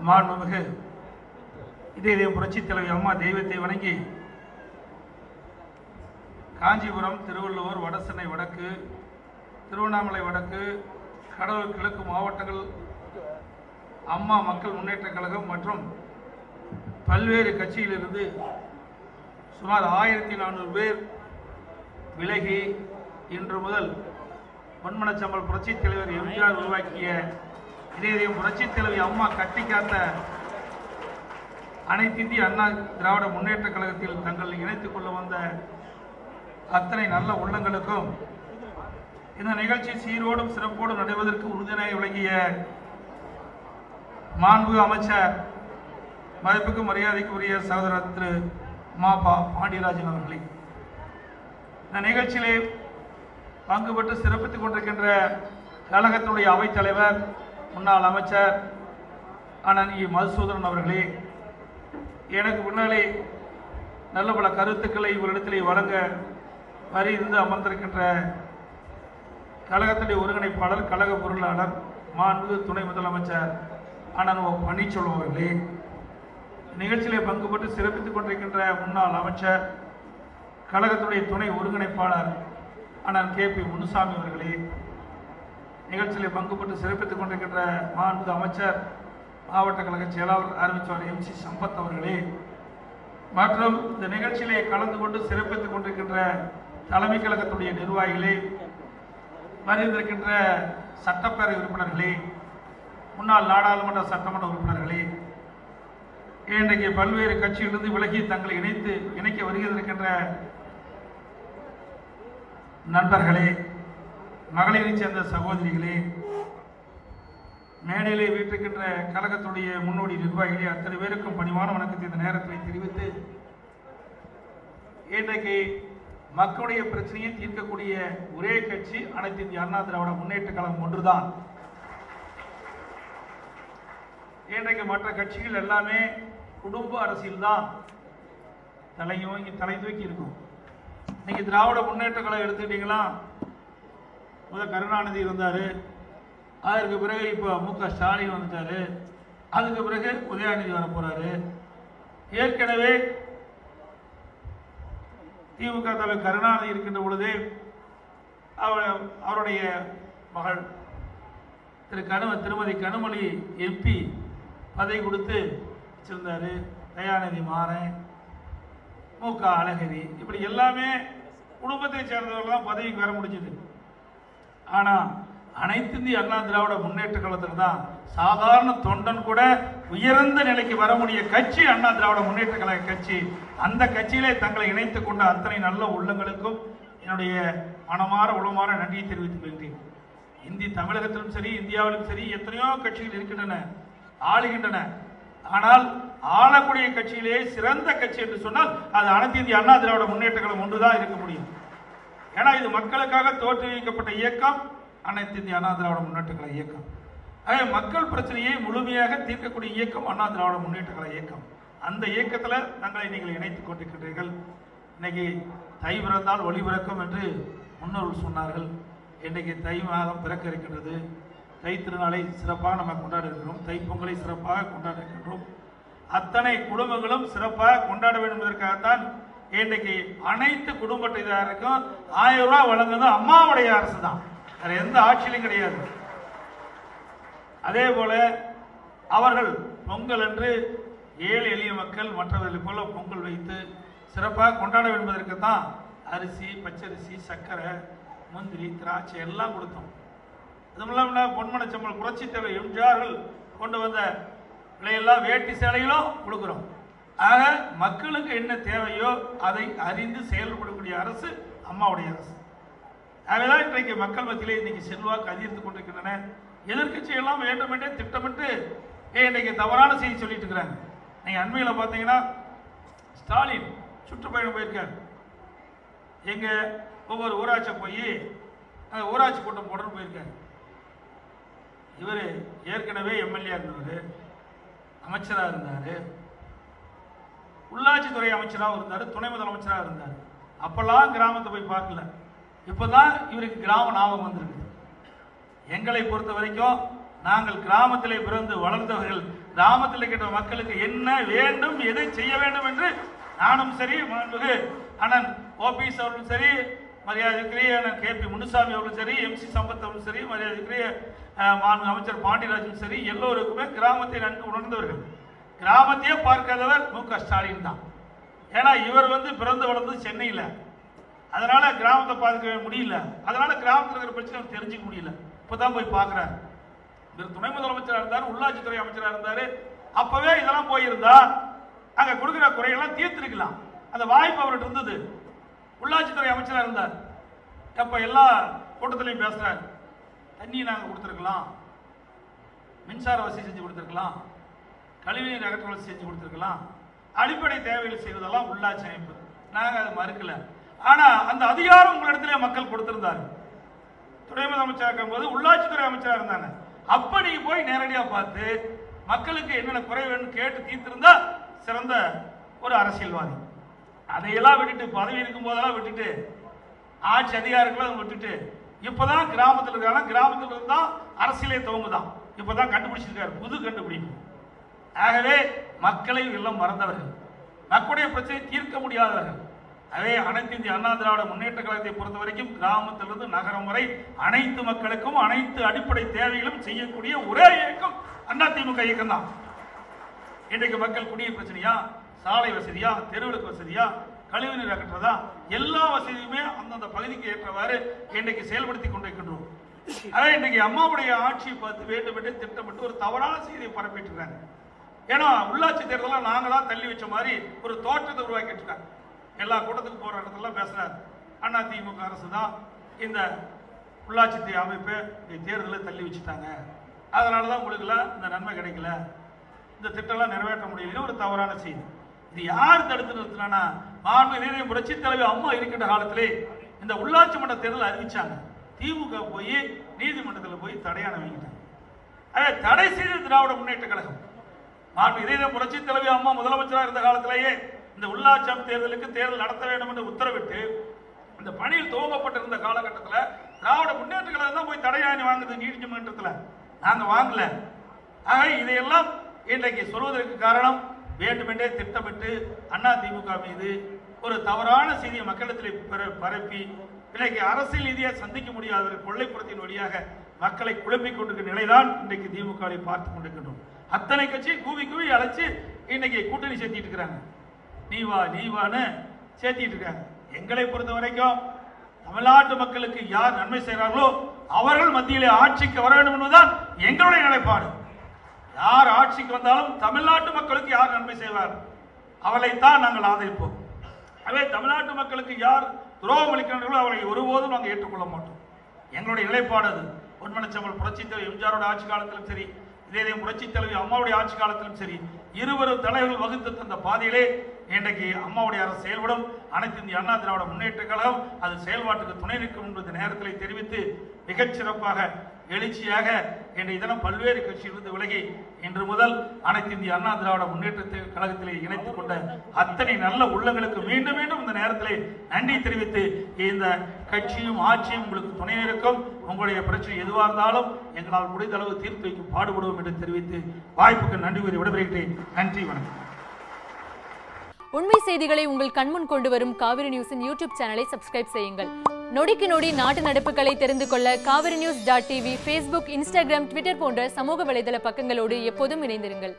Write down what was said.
மாண்புமிகு இதய புரட்சி தலைவி அம்மா தெய்வத்தை வணங்கி காஞ்சிபுரம், திருவள்ளூர், வடசென்னை வடக்கு, திருவண்ணாமலை வடக்கு, கடலூர் கிழக்கு மாவட்டங்கள் அம்மா மக்கள் முன்னேற்ற கழகம் மற்றும் பல்வேறு கட்சியிலிருந்து சுமார் 1400 பேர் விலகி இன்று முதல் பொன்மனச்சம்பல் புரட்சி தலைவர் எம்ஜிஆர் உருவாக்கிய இதயம் புரட்சி தலைவி அம்மா கட்டி காத்த அனைத்து இந்திய அண்ணா திராவிட முன்னேற்ற கழகத்தில் தங்கள் இணைத்துக் கொள்ள வந்த அத்தனை நல்ல உள்ளங்களுக்கும் இந்த நிகழ்ச்சி சீரோடும் சிறப்போடும் நடைவதற்கு உறுதுணை விளங்கிய மாண்புமிகு அமைச்சர் மதிப்புக்கு மரியாதைக்குரிய சகோதரர் திரு மாபா பாண்டியராஜன் அவர்களே, இந்த நிகழ்ச்சியிலே பங்கு பெற்று சிறப்பித்துக் கொண்டிருக்கின்ற கழகத்தினுடைய அவைத்தலைவர் முன்னாள் அமைச்சர் அண்ணன் இ மதுசூதனன் அவர்களே, எனக்கு முன்னாலே நல்ல பல கருத்துக்களை இவரிடத்திலே வழங்க இருந்து அமர்ந்திருக்கின்ற கழகத்தினுடைய ஒருங்கிணைப்பாளர், கழக பொருளாளர், மாண்புமிகு துணை முதலமைச்சர் அண்ணன் ஓ பன்னீர்செல்வம் அவர்களே, நிகழ்ச்சியிலே பங்கு பெற்று சிறப்பித்துக் கொண்டிருக்கின்ற முன்னாள் அமைச்சர், கழகத்துடைய துணை ஒருங்கிணைப்பாளர் அண்ணன் கே பி முனுசாமி அவர்களே, நிகழ்ச்சியிலே பங்கு பெற்று சிறப்பித்துக் கொண்டிருக்கின்ற மாண்புமிகு அமைச்சர், மாவட்ட கழக செயலாளர் அறிவிச்சவர் MC சம்பத் அவர்களே, மற்றும் இந்த நிகழ்ச்சியிலே கலந்து கொண்டு சிறப்பித்துக் கொண்டிருக்கின்ற தலைமை கழகத்துடைய நிர்வாகிகளே, வருகின்ற சட்டப்பேரவை உறுப்பினர்களே, முன்னாள் நாடாளுமன்ற சட்டமன்ற உறுப்பினர்களே, இன்றைக்கு பல்வேறு கட்சியிலிருந்து விலகி தங்களை இணைக்க வருகின்ற நண்பர்களே, மகளிரைச் சேர்ந்த சகோதரிகளே, மேடையிலே வீட்டிருக்கின்ற கழகத்துடைய முன்னோடி நிர்வாகிகளே, அத்தனை பேருக்கும் பணிவான வணக்கத்தை இந்த நேரத்தில் தெரிவித்து, இன்றைக்கு மக்களுடைய பிரச்சனையை தீர்க்கக்கூடிய ஒரே கட்சி அனைத்து இந்திய அண்ணா திராவிட முன்னேற்ற கழகம் ஒன்றுதான். இன்றைக்கு மற்ற கட்சிகள் எல்லாமே குடும்ப அரசியல் தான் தலை தூக்கி இருக்கும். இன்னைக்கு திராவிட முன்னேற்ற கழகம் எடுத்துக்கிட்டீங்களா, முதல் கருணாநிதி இருந்தாரு, அதற்கு பிறகு இப்போ மு.க. ஸ்டாலின் வந்துட்டாரு, அதுக்கு பிறகு உதயநிதி வர போறாரு. ஏற்கனவே திமுக தலைவர் கருணாநிதி இருக்கின்ற பொழுது அவருடைய மகள் திருமதி கனிமொழி MP பதவி கொடுத்து வச்சிருந்தாரு. தயாநிதி மாறன், மு.க. அழகிரி, இப்படி எல்லாமே குடும்பத்தை சேர்ந்தவர்கள் தான் பதவிக்கு வர முடிஞ்சது. ஆனா அனைத்து இந்திய அண்ணா திராவிட முன்னேற்ற கழகத்தில் தான் சாதாரண தொண்டன் கூட உயர்ந்த நிலைக்கு வர முடிய கட்சி அண்ணா திராவிட முன்னேற்ற கழக கட்சி. அந்த கட்சியிலே தங்களை இணைத்துக் கொண்ட அத்தனை நல்ல உள்ளங்களுக்கும் என்னுடைய மனமாற உளமாற நன்றியை தெரிவித்துக் கொள்கிறேன். தமிழகத்திலும் சரி, இந்தியாவிலும் சரி, எத்தனையோ கட்சிகள் இருக்கின்றன, ஆளுகின்றன. ஆனால் ஆளக்கூடிய கட்சியிலே சிறந்த கட்சி என்று சொன்னால் அது அனைத்து இந்திய அண்ணா திராவிட முன்னேற்ற கழகம் ஒன்றுதான் இருக்க முடியும். ஏன்னா இது மக்களுக்காக தோற்றுவிக்கப்பட்ட இயக்கம் அனைத்து இந்திய அண்ணா திராவிட முன்னேற்ற கழக இயக்கம். ஆக மக்கள் பிரச்சனையை முழுமையாக தீர்க்கக்கூடிய இயக்கம் அண்ணா திராவிட முன்னேற்ற கழக இயக்கம். அந்த இயக்கத்தில் தங்களை நீங்கள் இணைத்துக் கொண்டிருக்கின்றீர்கள். இன்னைக்கு தை பிறந்தால் ஒளி பிறக்கும் என்று முன்னோர்கள் சொன்னார்கள். இன்றைக்கு தை மாதம் பிறக்க இருக்கின்றது. தை திருநாளை சிறப்பாக நம்ம கொண்டாட இருக்கிறோம். தைப்பொங்கலை சிறப்பாக கொண்டாட இருக்கின்றோம். அத்தனை குடும்பங்களும் சிறப்பாக கொண்டாட வேண்டும் என்பதற்காகத்தான் இன்றைக்கு அனைத்து குடும்பத்தினருக்கும் 1000 ரூபாய் வழங்குவது அம்மாவுடைய அரசு தான், வேற எந்த ஆட்சியிலும் கிடையாது. அதே போல அவர்கள் பொங்கல் என்று ஏழை எளிய மக்கள் மற்றவர்களை போல பொங்கல் வைத்து சிறப்பாக கொண்டாட வேண்டும் என்பதற்கு தான் அரிசி, பச்சரிசி, சர்க்கரை, முந்திரி, திராட்சை எல்லாம் கொடுத்தோம். அதுமில்லாமல் பொன்மனச்சம்பல் புரட்சி தலைவர் எம்ஜிஆர்கள் கொண்டு வந்த விலையெல்லாம் வேட்டி சேலைகளும் கொடுக்கிறோம். ஆக மக்களுக்கு என்ன தேவையோ அதை அறிந்து செயல்படக்கூடிய அரசு அம்மாவுடைய அரசு. ஆகதான் இன்றைக்கு மக்கள் மத்தியிலே இன்னைக்கு செல்வாக்கு அதிகரித்துக் கொண்டிருக்கின்றன. எதிர்கட்சி எல்லாம் வேண்டுமென்றே திட்டமிட்டு இன்றைக்கு தவறான செய்தி சொல்லிட்டு இருக்கிறாங்க. நீங்க அண்மையில் பார்த்தீங்கன்னா ஸ்டாலின் சுற்றுப்பயணம் போயிருக்காரு. எங்க ஒவ்வொரு ஊராட்சி போய் ஊராட்சி கூட்டம் போட்டு போயிருக்காரு. இவர் ஏற்கனவே MLA இருந்தவர், அமைச்சராக இருந்தார், உள்ளாட்சித்துறை அமைச்சராக இருந்தார், துணை முதலமைச்சராக இருந்தார். அப்பெல்லாம் கிராமத்தை போய் பார்க்கல. இப்பதான் இவருக்கு கிராம ஞாபகம் வந்திருக்கு. எங்களை பொறுத்த வரைக்கும் நாங்கள் கிராமத்திலே பிறந்து வளர்ந்தவர்கள், கிராமத்தில் இருக்கின்ற மக்களுக்கு என்ன வேண்டும், எதை செய்ய வேண்டும் என்று நானும் சரி, மாண்புமிகு அண்ணன் ஓபிஎஸ் அவர்களும் சரி, மரியாதைக்குரிய அண்ணன் KP முனுசாமி அவர்களும் சரி, MC சம்பத் அவர்களும் சரி, மரியாதைக்குரிய மாண்பு அமைச்சர் பாண்டியராஜனும் சரி, எல்லோருக்குமே கிராமத்தை நன்கு உணர்ந்தவர்கள். கிராமத்தையே பார்க்காதவர் MK ஸ்டாலின் தான். ஏன்னா இவர் பிறந்து வளர்ந்தது சென்னையில், அதனால கிராமத்தை பார்க்க முடியல, அதனால கிராமத்தில் இருக்கிற பிரச்சனை தெரிஞ்சுக்க முடியல. இப்பதான் போய் பார்க்கிறார். இவர் துணை முதலமைச்சராக இருந்தார், உள்ளாட்சித்துறை அமைச்சராக இருந்தார். அப்பவே இதெல்லாம் போயிருந்தா அங்க கொடுக்கிற குறையெல்லாம் தீர்த்திருக்கலாம். அந்த வாய்ப்பு அவர்கிட்ட இருந்தது. உள்ளாட்சித்துறை அமைச்சராக இருந்தார். அப்ப எல்லா கூட்டத்திலையும் பேசுறாரு, தண்ணி நாங்க கொடுத்துருக்கலாம், மின்சார வசதி செஞ்சு கொடுத்துருக்கலாம், கழிவுநீர் அகற்றல் வசதி செஞ்சு கொடுத்துருக்கலாம், அடிப்படை தேவைகள் செய்வதெல்லாம் உள்ளாட்சி அமைப்பு. நாங்க அதை மறுக்கல. ஆனா அந்த அதிகாரம் உங்களிடத்திலே மக்கள் கொடுத்திருந்தாரு. துணை முதலமைச்சராக இருக்கும்போது உள்ளாட்சித்துறை அமைச்சராக இருந்தாங்க. அப்ப நீங்க போய் நேரடியா பார்த்து மக்களுக்கு என்னென்ன குறை வேணும் கேட்டு தீர்த்திருந்தா சிறந்த ஒரு அரசியல்வாதி. அதையெல்லாம் விட்டுட்டு, பதவி இருக்கும் போதெல்லாம் விட்டுட்டு, ஆட்சி அதிகாரங்களும் விட்டுட்டு, இப்பதான் கிராமத்தில் இருக்காங்க. கிராமத்தில் இருந்தா அரசியலே துவங்குதான். இப்பதான் கண்டுபிடிச்சிருக்காரு, புது கண்டுபிடிப்பு. ஆகவே மக்களை எல்லாம் மறந்தவர்கள், மக்களுடைய பிரச்சனை தீர்க்க முடியாதவர்கள். அதே அனைத்து இந்திய அண்ணா திராவிட முன்னேற்ற கழகத்தை பொறுத்த வரைக்கும் கிராமத்திலிருந்து நகரம் வரை அனைத்து மக்களுக்கும் அனைத்து அடிப்படை தேவைகளும் செய்யக்கூடிய ஒரே இயக்கம் அதிமுக இயக்கம் தான். இன்றைக்கு மக்கள் குடிநீர் பிரச்சனையா, சாலை வசதியா, தெருவிளக்கு வசதியா, கழிவுநீர் அகற்றதா, எல்லா வசதியுமே அந்தந்த பகுதிக்கு ஏற்றவாறு இன்றைக்கு செயல்படுத்தி கொண்டிருக்கின்றோம். அதே இன்றைக்கு அம்மாவுடைய ஆட்சியை பார்த்து வேண்டும் என்று திட்டமிட்டு ஒரு தவறான செய்தியை பரப்பிட்டு இருக்காங்க. ஏன்னா உள்ளாட்சி தேர்தலாம் நாங்க தான் தள்ளி வச்ச மாதிரி ஒரு தோற்றத்தை உருவாக்கிட்டு இருக்காங்க. எல்லா கூட்டத்துக்கு போற இடத்துல பேசுறாரு, அதிமுக அரசு தான் இந்த உள்ளாட்சி அமைப்பு தேர்தலை தள்ளி வச்சுட்டாங்க, அதனாலதான் உங்களுக்கு எல்லாம் இந்த நன்மை கிடைக்கல, இந்த திட்டம்லாம் நிறைவேற்ற முடியல, ஒரு தவறான செய்தி. இது யார் தடுத்து நிறுத்தினா, மாண்புமிகு புரட்சி தலைவி அம்மா இருக்கின்ற காலத்திலே இந்த உள்ளாட்சி மன்ற தேர்தல் அறிவிச்சாங்க. திமுக போய் நீதிமன்றத்தில் போய் தடையான வாங்கிட்டாங்க. அதை தடை செய்த திராவிட முன்னேற்ற கழகம். மாண்புமிகு புரட்சி தலைவி அம்மா முதலமைச்சராக இருந்த காலத்திலேயே இந்த உள்ளாட்சி தேர்தலுக்கு தேர்தல் நடத்த வேண்டும் என்று உத்தரவிட்டு இந்த பணியில் துவங்கப்பட்டிருந்த காலகட்டத்தில் திராவிட முன்னேற்ற கழகம் தான் போய் தடையாணி வாங்குது நீதிமன்றத்தில். நாங்க வாங்கல. ஆக இதையெல்லாம் இன்றைக்கு சொல்வதற்கு காரணம் வேண்டுமென்றே திட்டமிட்டு அதிமுக மீது ஒரு தவறான செய்தியை மக்களிடத்தில் பரப்பி இன்றைக்கு அரசியல் ரீதியாக சந்திக்க முடியாத கொள்ளைப்புறத்தின் வழியாக மக்களை குழப்பிக் கொண்டிருக்கிற நிலைதான் இன்றைக்கு திமுகவை பார்த்துக் கொண்டிருக்கின்றோம். அத்தனை கட்சி கூவி கூவி அழைச்சு இன்னைக்கு கூட்டணி சேர்த்திட்டு இருக்கிறாங்க. நீவான்னு சேர்த்திட்டு இருக்காங்க. எங்களை பொறுத்த வரைக்கும் தமிழ்நாட்டு மக்களுக்கு யார் நன்மை செய்கிறார்களோ அவர்கள் மத்தியிலே ஆட்சிக்கு வர வேண்டும் என்பதுதான் எங்களுடைய நிலைப்பாடு. யார் ஆட்சிக்கு வந்தாலும் தமிழ்நாட்டு மக்களுக்கு யார் நன்மை செய்வார் அவளைத்தான் நாங்கள் ஆதரிப்போம். அதே தமிழ்நாட்டு மக்களுக்கு யார் துரோகம் அளிக்கிறார்களோ அவரை ஒருபோதும் நாங்கள் ஏற்றுக்கொள்ள மாட்டோம். எங்களுடைய நிலைப்பாடு அது. பொன்மனச்செம்மல் புரட்சி தலைவி எம்ஜிஆரோட ஆட்சி காலத்திலும் சரி, இதே புரட்சி தலைவி அம்மாவுடைய ஆட்சி காலத்திலும் சரி, இருவரும் தலைவர்கள் வகுத்து தந்த பாதையிலே இன்றைக்கு அம்மாவுடைய அரசு செயல்படும். அனைத்து இந்திய அண்ணா திராவிட முன்னேற்ற கழகம் அது செயல்பாட்டுக்கு துணை நிற்கும் என்பது நேரத்தில் தெரிவித்து மிகச்சிறப்பாக எழுச்சியாக இன்றைய தினம் பல்வேறு கட்சியிலிருந்து விலகி இன்று முதல் அனைத்து இந்திய அண்ணா திராவிட முன்னேற்ற கழகத்திலே இணைத்துக் கொண்ட அத்தனை நல்ல உள்ளங்களுக்கு மீண்டும் மீண்டும் இந்த நேரத்திலே நன்றி தெரிவித்து, இந்த கட்சியும் ஆட்சியும் உங்களுக்கு துணை இருக்கும். உங்களுடைய பிரச்சனை எதுவாக இருந்தாலும் எங்களால் முடிந்த அளவு தீர்த்து வைக்க பாடுபடுவோம் என்று தெரிவித்து வாய்ப்புக்கு நன்றி கூறி விடைபெறுகிறேன். நன்றி, வணக்கம். உண்மை செய்திகளை உங்கள் கண்முன் கொண்டு வரும் காவிரி நியூஸின் யூடியூப் சேனலை சப்ஸ்கிரைப் செய்யுங்கள். நொடிக்கு நொடி நாட்டு நடப்புகளை தெரிந்து கொள்ள kaverinews.tv, Facebook, Instagram, Twitter போன்ற சமூக வலைதள பக்கங்களோடு எப்போதும் இணைந்திருங்கள்.